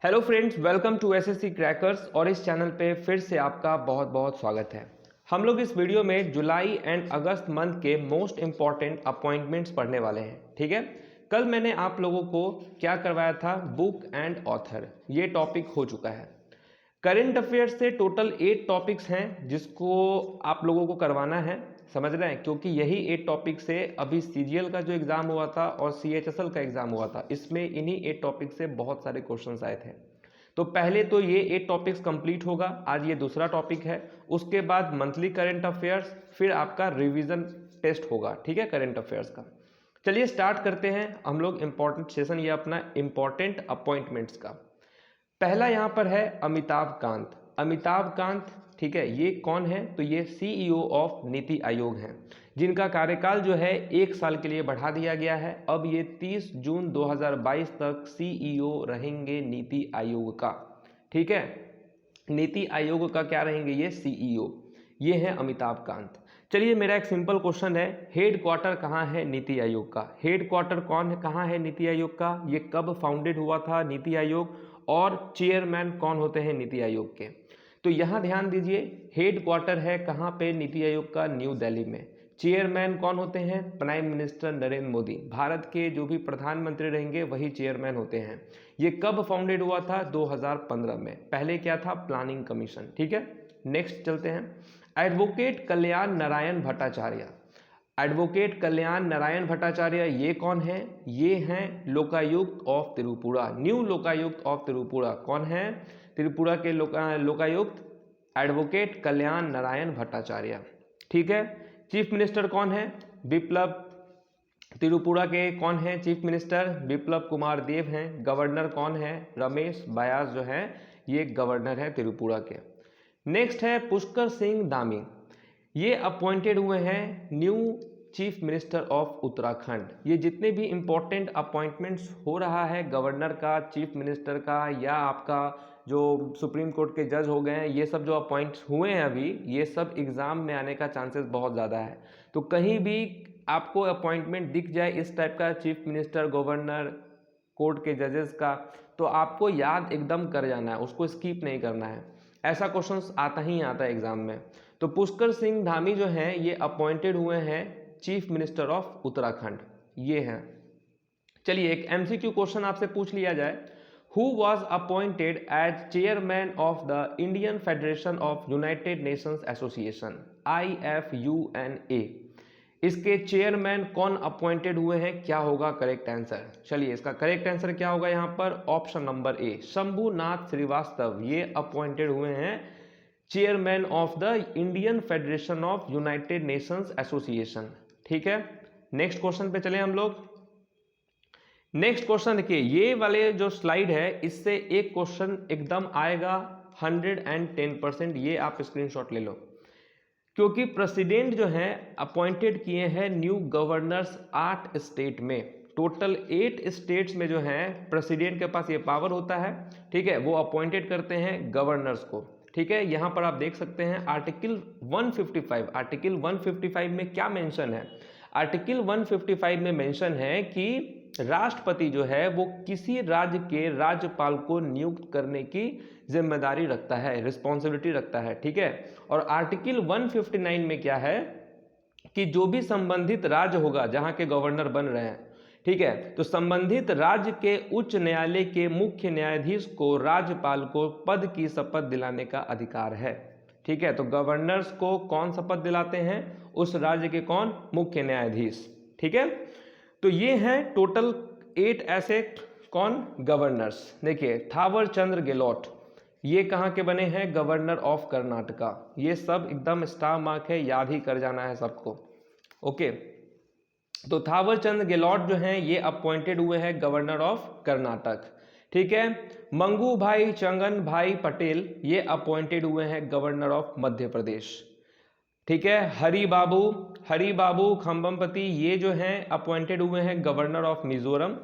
Hello friends, welcome to SSC crackers. और इस channel पे फिर से आपका बहुत बहुत स्वागत है। हम लोग इस वीडियो में जुलाई एंड अगस्त मंथ के मोस्ट इंपॉर्टेंट अपॉइंटमेंट्स पढ़ने वाले हैं। ठीक है, कल मैंने आप लोगों को क्या करवाया था, बुक एंड ऑथर, ये टॉपिक हो चुका है। करंट अफेयर्स से टोटल 8 टॉपिक्स हैं जिसको आप लोगों को करवाना है, समझ रहे हैं, क्योंकि यही 8 टॉपिक से अभी सीजीएल का जो एग्जाम हुआ था और सीएचएसएल का एग्जाम हुआ था, इसमें इन्हीं 8 टॉपिक से बहुत सारे क्वेश्चंस आए थे। तो पहले तो ये 8 टॉपिक्स कंप्लीट होगा, आज ये दूसरा टॉपिक है। उसके बाद मंथली करंट अफेयर्स, फिर आपका रिवीजन टेस्ट होगा। ठीक है, करंट अफेयर्स का। चलिए स्टार्ट करते हैं हम लोग इंपॉर्टेंट सेशन, ये अपना इंपॉर्टेंट अपॉइंटमेंट्स का। पहला यहां पर है अमिताभ कांत। अमिताभ कांत, ठीक है, ये कौन है? तो ये सीईओ ऑफ नीति आयोग हैं, जिनका कार्यकाल जो है 1 साल के लिए बढ़ा दिया गया है। अब ये 30 जून 2022 तक सीईओ रहेंगे नीति आयोग का। ठीक है, नीति आयोग का क्या रहेंगे ये? सीईओ। ये है अमिताभ कांत। चलिए, मेरा एक सिंपल क्वेश्चन है, हेड क्वार्टर कहाँ है नीति आयोग का? हेड क्वार्टर कौन है, कहाँ है नीति आयोग का? ये कब फाउंडेड हुआ था नीति आयोग? और चेयरमैन कौन होते हैं नीति आयोग के? तो यहां ध्यान दीजिए, हेड क्वार्टर है कहां पे? नीति आयोग का न्यू दिल्ली में। चेयरमैन कौन होते हैं? Prime minister Narendra Modi. भारत के जो भी प्रधानमंत्री रहेंगे वही चेयरमैन होते हैं। ये कब फाउंडेड हुआ था? 2015 में। पहले क्या था? Planning commission. ठीक है, नेक्स्ट चलते हैं। एडवोकेट कल्याण नारायण भट्टाचार्य। एडवोकेट कल्याण नारायण भट्टाचार्य ये कौन है? ये हैं Lokayukta of Tripura, new Lokayukta of Tripura. कौन है? त्रिपुरा के लोकायुक्त एडवोकेट कल्याण नारायण भट्टाचार्य। ठीक है, चीफ मिनिस्टर कौन है? बिप्लब। त्रिपुरा के कौन है चीफ मिनिस्टर? बिप्लब कुमार देव हैं। गवर्नर कौन है? रमेश बैस जो है ये गवर्नर है त्रिपुरा के। नेक्स्ट है पुष्कर सिंह धामी। ये अपॉइंटेड हुए हैं new chief minister of Uttarakhand. ये जितने भी इंपॉर्टेंट अपॉइंटमेंट्स हो रहा है गवर्नर का, चीफ मिनिस्टर का, या आपका जो सुप्रीम कोर्ट के जज हो गए हैं, ये सब जो अपॉइंट हुए हैं अभी, ये सब एग्जाम में आने का चांसेस बहुत ज़्यादा है। तो कहीं भी आपको अपॉइंटमेंट दिख जाए इस टाइप का, चीफ मिनिस्टर, गवर्नर, कोर्ट के जजेस का, तो आपको याद एकदम कर जाना है, उसको स्किप नहीं करना है। ऐसा क्वेश्चंस आता ही आता है एग्जाम में। तो पुष्कर सिंह धामी जो हैं ये अपॉइंटेड हुए हैं चीफ मिनिस्टर ऑफ उत्तराखंड, ये हैं। चलिए, एक एमसीक्यू क्वेश्चन आपसे पूछ लिया जाए, who was appointed as chairman of the Indian Federation of United Nations Association, IFUNA? इसके चेयरमैन कौन अपॉइंटेड हुए हैं? क्या होगा करेक्ट आंसर? चलिए, इसका करेक्ट आंसर क्या होगा यहाँ पर? Option number A, Shambhunath Srivastava, ये अपॉइंटेड हुए हैं chairman of the Indian Federation of United Nations Association. ठीक है, नेक्स्ट क्वेश्चन पे चले हम लोग। नेक्स्ट क्वेश्चन देखिए, ये वाले जो स्लाइड है इससे एक क्वेश्चन एकदम आएगा 110%, ये आप स्क्रीनशॉट ले लो, क्योंकि प्रेसिडेंट जो है अपॉइंटेड किए हैं न्यू गवर्नर्स 8 स्टेट में। टोटल 8 स्टेट्स में जो है प्रेसिडेंट के पास ये पावर होता है। ठीक है, वो अपॉइंटेड करते हैं गवर्नर्स को। ठीक है, यहां पर आप देख सकते हैं आर्टिकल 155। आर्टिकल 155 में क्या मेंशन है? आर्टिकल 155 में मेंशन है कि राष्ट्रपति जो है वो किसी राज्य के राज्यपाल को नियुक्त करने की जिम्मेदारी रखता है, रिस्पॉन्सिबिलिटी रखता है। ठीक है, और आर्टिकल 159 में क्या है कि जो भी संबंधित राज्य होगा जहां के गवर्नर बन रहे हैं, ठीक है, तो संबंधित राज्य के उच्च न्यायालय के मुख्य न्यायाधीश को राज्यपाल को पद की शपथ दिलाने का अधिकार है। ठीक है, तो गवर्नर्स को कौन शपथ दिलाते हैं? उस राज्य के कौन? मुख्य न्यायाधीश। ठीक है, तो ये हैं टोटल 8 ऐसे कौन? गवर्नर्स। देखिए, थावर चंद्र गेहलोत, ये कहाँ के बने हैं? Governor of Karnataka. ये सब एकदम स्टार मार्क है, याद ही कर जाना है सबको। ओके, तो थावर चंद गेहलोत जो हैं ये अपॉइंटेड हुए हैं गवर्नर ऑफ कर्नाटक। ठीक है, मंगू भाई चंगन भाई पटेल ये अपॉइंटेड हुए हैं गवर्नर ऑफ मध्य प्रदेश। ठीक है, हरि बाबू खम्बमपति ये जो हैं अपॉइंटेड हुए हैं गवर्नर ऑफ मिजोरम।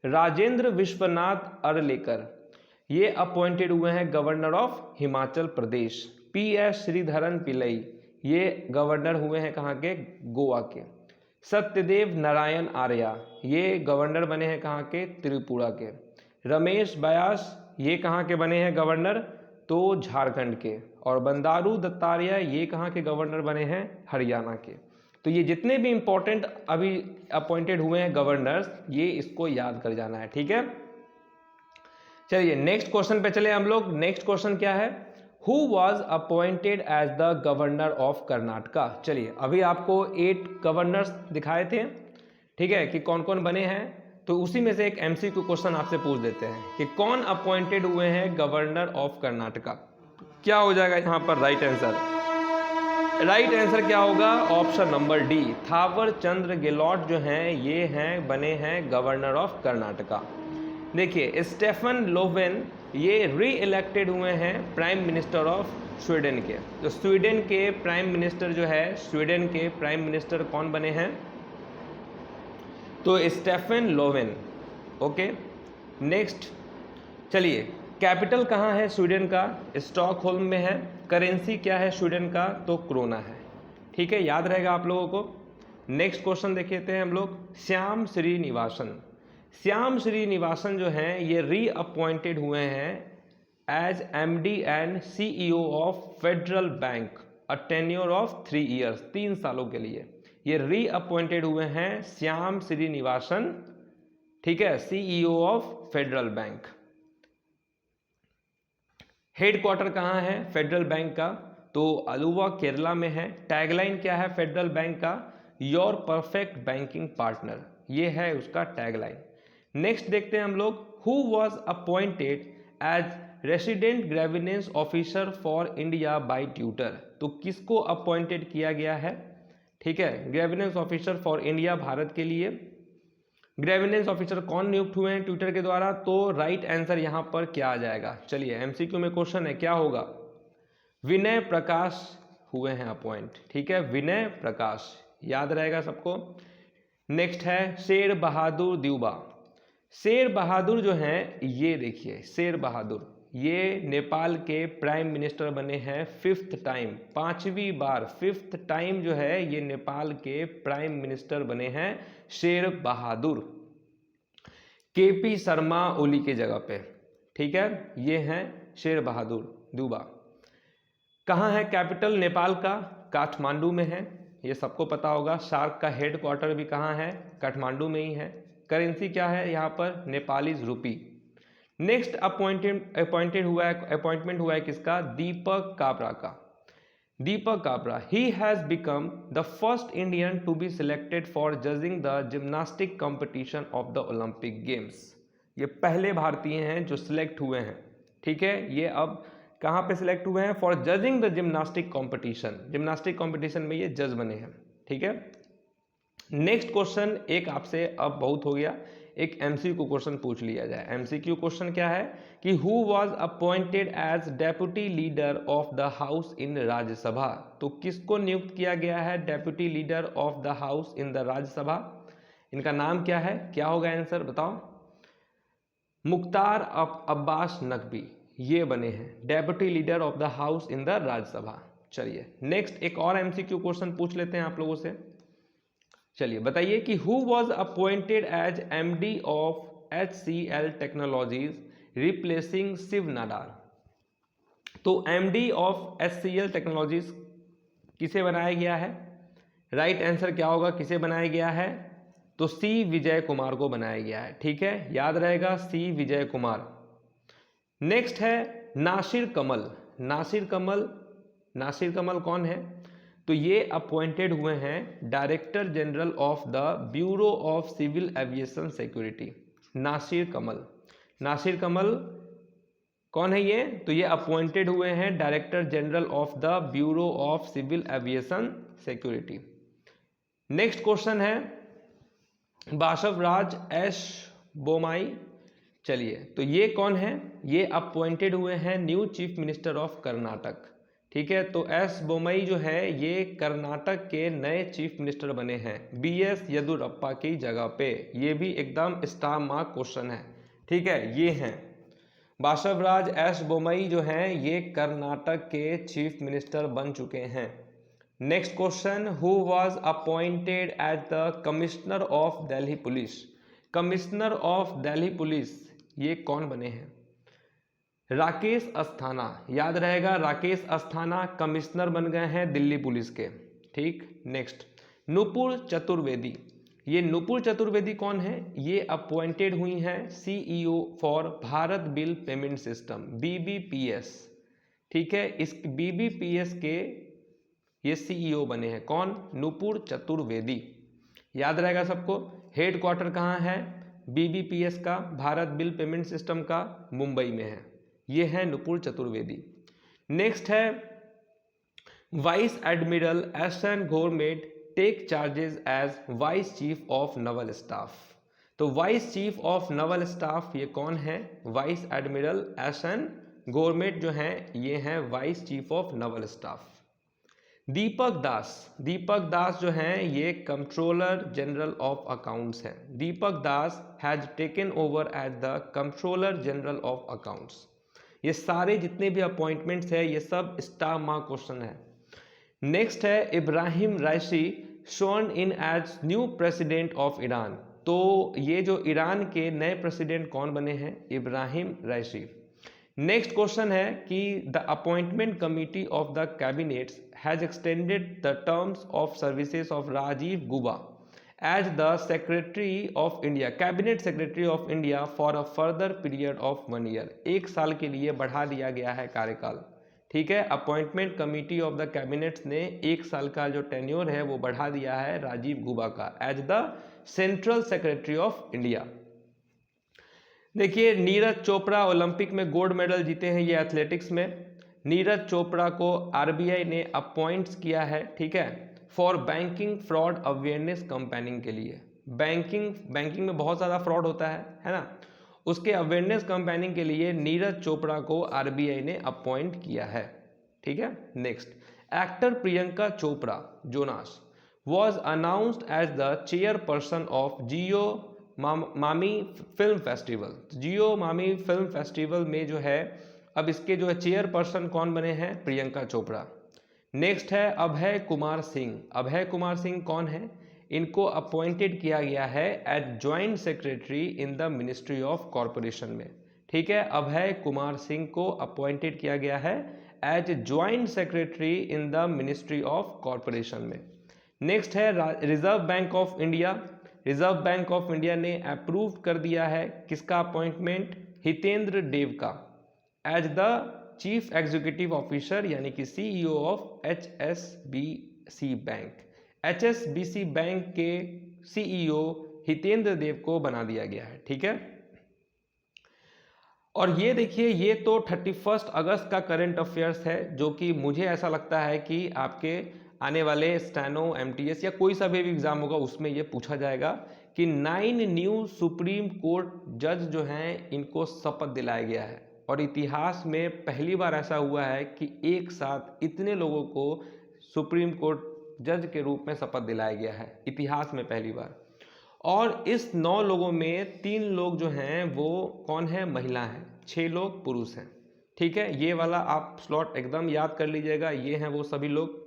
राजेंद्र विश्वनाथ अरलेकर ये अपॉइंटेड हुए हैं governor of Himachal Pradesh. PS Sreedharan Pillai ये गवर्नर हुए हैं कहाँ के? गोवा के। सत्यदेव नारायण आर्या ये गवर्नर बने हैं कहाँ के? त्रिपुरा के। रमेश बैस ये कहाँ के बने हैं गवर्नर, तो झारखंड के। और बंडारू दत्तात्रेय ये कहाँ के गवर्नर बने हैं, हरियाणा के। तो ये जितने भी इंपॉर्टेंट अभी अपॉइंटेड हुए हैं गवर्नर्स, ये इसको याद कर जाना है, ठीक है। चलिए नेक्स्ट क्वेश्चन पे चले हम लोग। नेक्स्ट क्वेश्चन क्या है, who was appointed as the governor of Karnataka. चलिए अभी आपको 8 गवर्नर्स दिखाए थे, ठीक है, कि कौन कौन बने हैं। तो उसी में से एक एमसीक्यू क्वेश्चन आपसे पूछ देते हैं कि कौन अपॉइंटेड हुए हैं गवर्नर ऑफ कर्नाटका। क्या हो जाएगा यहाँ पर राइट आंसर, राइट आंसर क्या होगा, ऑप्शन नंबर डी, थावर चंद्र गेहलोत जो हैं ये हैं बने हैं गवर्नर ऑफ कर्नाटका। देखिए स्टेफन लोवेन ये री इलेक्टेड हुए हैं प्राइम मिनिस्टर ऑफ स्वीडन के। तो स्वीडन के प्राइम मिनिस्टर जो है, स्वीडन के प्राइम मिनिस्टर कौन बने हैं, तो स्टेफन लोवेन। ओके नेक्स्ट चलिए, कैपिटल कहाँ है स्वीडन का, स्टॉकहोल्म में है। करेंसी क्या है स्वीडन का, तो क्रोना है, ठीक है, याद रहेगा आप लोगों को। नेक्स्ट क्वेश्चन देख लेते हैं हम लोग, श्याम श्रीनिवासन। श्याम श्रीनिवासन जो हैं ये री अपॉइंटेड हुए हैं as MD and CEO of Federal Bank, a tenure of 3 years, 3 सालों के लिए ये री अपॉइंटेड हुए हैं श्याम श्रीनिवासन, ठीक है, CEO of Federal bank. Headquarter कहाँ है फेडरल बैंक का, तो अलुवा केरला में है। टैगलाइन क्या है फेडरल बैंक का, योर परफेक्ट बैंकिंग पार्टनर, ये है उसका टैगलाइन। नेक्स्ट देखते हैं हम लोग, who was appointed as resident grievance officer for India by Twitter. तो किसको अपॉइंटेड किया गया है, ठीक है, grievance officer for India Bharat के लिए। ग्रेविनेंस ऑफिसर कौन नियुक्त हुए हैं ट्विटर के द्वारा, तो राइट आंसर यहां पर क्या आ जाएगा। चलिए एमसीक्यू में क्वेश्चन है, क्या होगा, विनय प्रकाश हुए हैं अपॉइंट, ठीक है, विनय प्रकाश, याद रहेगा सबको। नेक्स्ट है शेर बहादुर द्यूबा। शेर बहादुर जो हैं ये देखिए, शेर बहादुर ये नेपाल के प्राइम मिनिस्टर बने हैं 5th टाइम, 5वीं बार, 5th टाइम जो है ये नेपाल के प्राइम मिनिस्टर बने हैं शेर बहादुर, केपी शर्मा ओली के जगह पे, ठीक है, ये हैं शेर बहादुर द्यूबा। कहाँ है कैपिटल नेपाल का, काठमांडू में है, ये सबको पता होगा। सार्क का हेडक्वार्टर भी कहाँ है, काठमांडू में ही है। करेंसी क्या है यहाँ पर, नेपालीज रूपी। नेक्स्ट अपॉइंटमेंट हुआ है किसका, दीपक काबरा का। Deepak Kabra, he has become the first Indian to be selected for judging the gymnastic competition of the Olympic games. ये पहले भारतीय हैं जो सिलेक्ट हुए हैं, ठीक है, ये अब कहाँ पे सिलेक्ट हुए हैं, for judging the gymnastic competition, gymnastic competition में ये जज बने हैं, ठीक है। नेक्स्ट क्वेश्चन एक आपसे अब बहुत हो गया, एक एमसीक्यू क्वेश्चन पूछ लिया जाए। एमसीक्यू क्वेश्चन क्या है कि who was appointed as deputy leader of the house in Rajya Sabha. तो किसको नियुक्त किया गया है deputy leader of the house in the Rajya Sabha, इनका नाम क्या है, क्या होगा आंसर बताओ। मुख्तार अब्बास नकवी ये बने हैं deputy leader of the house in the Rajya Sabha. चलिए नेक्स्ट एक और एमसीक्यू क्वेश्चन पूछ लेते हैं आप लोगों से। चलिए बताइए कि who was appointed as MD of HCL technologies replacing Shiv Nadar. तो एमडी ऑफ HCL टेक्नोलॉजीज किसे बनाया गया है, राइट आंसर क्या होगा, किसे बनाया गया है, तो सी विजय कुमार को बनाया गया है, ठीक है, याद रहेगा सी विजय कुमार। नेक्स्ट है नासिर कमल। नासिर कमल कौन है, तो ये अपॉइंटेड हुए हैं director general of the bureau of civil aviation security. Nasir Kamal कौन है ये, तो ये अपॉइंटेड हुए हैं director general of the bureau of civil aviation security. Next question है बासवराज एस बोमाई। चलिए तो ये कौन है, ये अपॉइंटेड हुए हैं new chief minister of Karnataka, ठीक है। तो एस बोमई जो है ये कर्नाटक के नए चीफ मिनिस्टर बने हैं BS येदियुरप्पा की जगह पे। ये भी एकदम स्टार मार्क क्वेश्चन है, ठीक है, ये हैं बासवराज एस बोमई जो हैं ये कर्नाटक के चीफ मिनिस्टर बन चुके हैं। Next question, who was appointed as the commissioner of Delhi police. Commissioner of Delhi police ये कौन बने हैं, राकेश अस्थाना, याद रहेगा, राकेश अस्थाना कमिश्नर बन गए हैं दिल्ली पुलिस के। ठीक, नेक्स्ट नुपुर चतुर्वेदी। ये नुपुर चतुर्वेदी कौन है? ये अपॉइंटेड हुई हैं CEO for Bharat bill payment system, BBPS. ठीक है, इस बीबीपीएस के ये सीईओ बने हैं। कौन? नुपुर चतुर्वेदी। याद रहेगा सबको। हेड क्वार्टर कहाँ है बीबीपीएस का, भारत बिल पेमेंट सिस्टम का? मुंबई में है। ये है नुपुर चतुर्वेदी। नेक्स्ट है vice admiral S N. Ghormade take charges as vice chief of naval staff. तो vice chief of naval staff ये कौन है? Vice admiral S N. गोरमेट जो हैं ये हैं vice chief of naval staff. Deepak Das, Deepak Das जो हैं ये कंट्रोलर जनरल ऑफ अकाउंट्स हैं। Deepak Das has taken over as the controller general of accounts. ये सारे जितने भी अपॉइंटमेंट्स है ये सब स्टार मार्क क्वेश्चन है। नेक्स्ट है Ibrahim Raisi sworn in as new president of Iran. तो ये जो ईरान के नए प्रेसिडेंट कौन बने हैं? इब्राहिम राइसी। नेक्स्ट क्वेश्चन है कि the appointment committee of the cabinets has extended the terms of services of Rajiv Gauba as the secretary of India, cabinet secretary of India for a further period of 1 year. 1 साल के लिए बढ़ा दिया गया है कार्यकाल। ठीक है, appointment committee of the cabinets ने 1 साल का जो टेन्योर है वो बढ़ा दिया है राजीव गुबा का as the central secretary of India. देखिए नीरज चोपड़ा ओलंपिक में गोल्ड मेडल जीते हैं ये एथलेटिक्स में। नीरज चोपड़ा को आरबीआई ने अपॉइंट्स किया है, ठीक है, for banking fraud awareness campaigning के लिए। बैंकिंग में बहुत ज़्यादा फ्रॉड होता है ना, उसके अवेयरनेस कैंपेनिंग के लिए नीरज चोपड़ा को आरबीआई ने अपॉइंट किया है। ठीक है, next actor Priyanka Chopra Jonas was announced as the chairperson of Jio MAMI film festival. Jio MAMI film festival में जो है अब इसके जो है चेयरपर्सन कौन बने हैं? प्रियंका चोपड़ा। नेक्स्ट है अभय कुमार सिंह। अभय कुमार सिंह कौन है? इनको अपॉइंटेड किया गया है as joint secretary in the ministry of corporation में। ठीक है, अभय कुमार सिंह को अपॉइंटेड किया गया है as joint secretary in the ministry of corporation में। नेक्स्ट है Reserve Bank of India. Reserve Bank of India ने अप्रूव कर दिया है किसका अपॉइंटमेंट? हितेंद्र देव का as the chief executive officer यानी कि CEO of HSBC Bank. HSBC Bank के सीईओ हितेंद्र देव को बना दिया गया है। ठीक है, और ये देखिए ये तो 31 अगस्त का करंट अफेयर्स है जो कि मुझे ऐसा लगता है कि आपके आने वाले स्टेनो एमटीएस या कोई सा भी एग्जाम होगा उसमें ये पूछा जाएगा कि 9 न्यू सुप्रीम कोर्ट जज जो हैं इनको शपथ दिलाया गया है। और इतिहास में पहली बार ऐसा हुआ है कि एक साथ इतने लोगों को सुप्रीम कोर्ट जज के रूप में शपथ दिलाया गया है, इतिहास में पहली बार। और इस 9 लोगों में 3 लोग जो हैं वो कौन है? महिला हैं, 6 लोग पुरुष हैं। ठीक है, ये वाला आप स्लॉट एकदम याद कर लीजिएगा, ये हैं वो सभी लोग।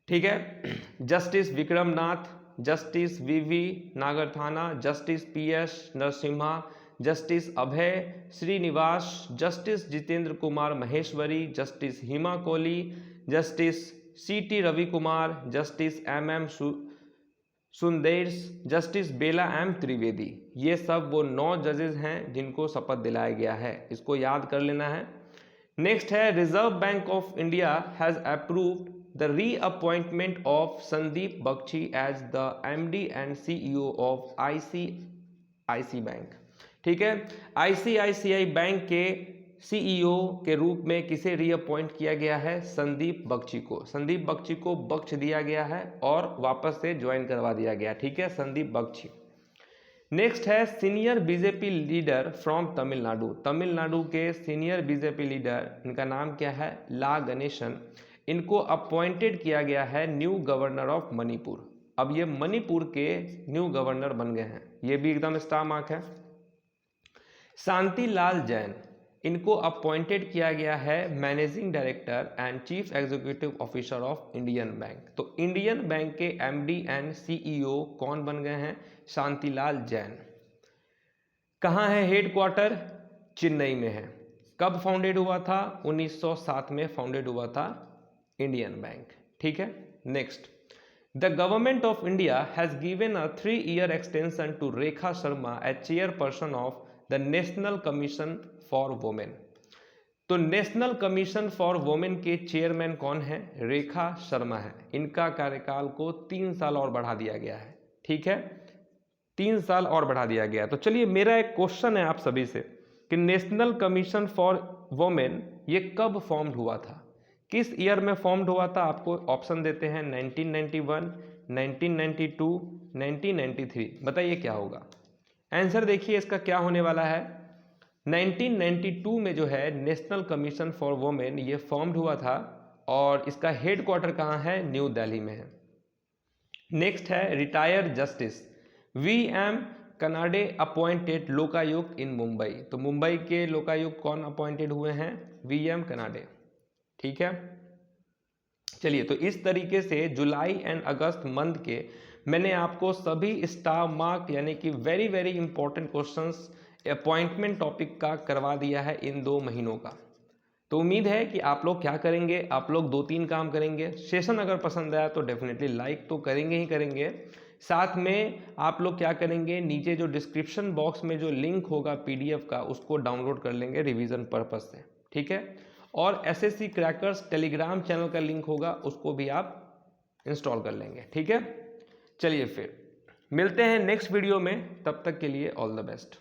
ठीक है, justice Vikram Nath, justice V V Nagarathna, justice P S Narasimha, justice Abhay Shrinivas, justice Jitendra Kumar Maheshwari, justice Hima Kohli, justice C T Ravi Kumar, justice M M Sundresh, justice Bela M Trivedi. ये सब वो 9 जजेस हैं जिनको शपथ दिलाया गया है, इसको याद कर लेना है। नेक्स्ट है Reserve Bank of India has approved the reappointment of Sandeep Bakhshi as the MD and CEO of ICIC Bank. ठीक है, आईसीआईसीआई बैंक के सीईओ के रूप में किसे रीअपॉइंट किया गया है? संदीप बख्शी को। संदीप बख्शी को बख्श दिया गया है और वापस से ज्वाइन करवा दिया गया। ठीक है, संदीप बख्शी। नेक्स्ट है senior BJP leader from Tamil Nadu. Tamil Nadu के सीनियर बीजेपी लीडर, इनका नाम क्या है? ला गणेशन। इनको अपॉइंटेड किया गया है न्यू गवर्नर ऑफ मणिपुर। अब ये मणिपुर के न्यू गवर्नर बन गए हैं, ये भी एकदम स्टार मार्क है। शांति लाल जैन, इनको अपॉइंटेड किया गया है managing director and chief executive officer of Indian bank. तो इंडियन बैंक के एमडी एंड सीईओ कौन बन गए हैं? शांतिलाल जैन। कहाँ है हेड क्वार्टर? चेन्नई में है। कब फाउंडेड हुआ था? 1907 में फाउंडेड हुआ था इंडियन बैंक। ठीक है, next, the government of India has given a 3-year extension to Rekha Sharma as chairperson of the National Commission for Women. तो नेशनल कमीशन फॉर वुमेन के चेयरमैन कौन है? रेखा शर्मा है। इनका कार्यकाल को 3 साल और बढ़ा दिया गया है। ठीक है, 3 साल और बढ़ा दिया गया। तो चलिए, मेरा एक क्वेश्चन है आप सभी से कि नेशनल कमीशन फॉर वुमेन ये कब फॉर्म्ड हुआ था, किस ईयर में फॉर्म्ड हुआ था? आपको ऑप्शन देते हैं 1991, 1992, 1993। बताइए क्या होगा आंसर? देखिए इसका क्या होने वाला है। 1992 में जो है नेशनल कमीशन फॉर वुमेन ये फॉर्म्ड हुआ था और इसका हेडक्वार्टर कहाँ है? न्यू दिल्ली में है। नेक्स्ट है retired justice VM Kanade appointed Lokayukta in Mumbai. तो मुंबई के लोकायुक्त कौन अपॉइंटेड हुए हैं? VM कनाडे। ठीक है, चलिए, तो इस तरीके से जुलाई एंड अगस्त मंथ के मैंने आपको सभी स्टार मार्क यानी कि very very important questions appointment topic का करवा दिया है इन 2 महीनों का। तो उम्मीद है कि आप लोग क्या करेंगे, आप लोग 2-3 काम करेंगे। सेशन अगर पसंद आया तो डेफिनेटली लाइक तो करेंगे ही करेंगे, साथ में आप लोग क्या करेंगे, नीचे जो डिस्क्रिप्शन बॉक्स में जो लिंक होगा PDF का उसको डाउनलोड कर लेंगे रिवीजन पर्पज से। ठीक है, और SSC क्रैकर्स टेलीग्राम चैनल का लिंक होगा उसको भी आप इंस्टॉल कर लेंगे। ठीक है, चलिए फिर मिलते हैं नेक्स्ट वीडियो में, तब तक के लिए ऑल द बेस्ट।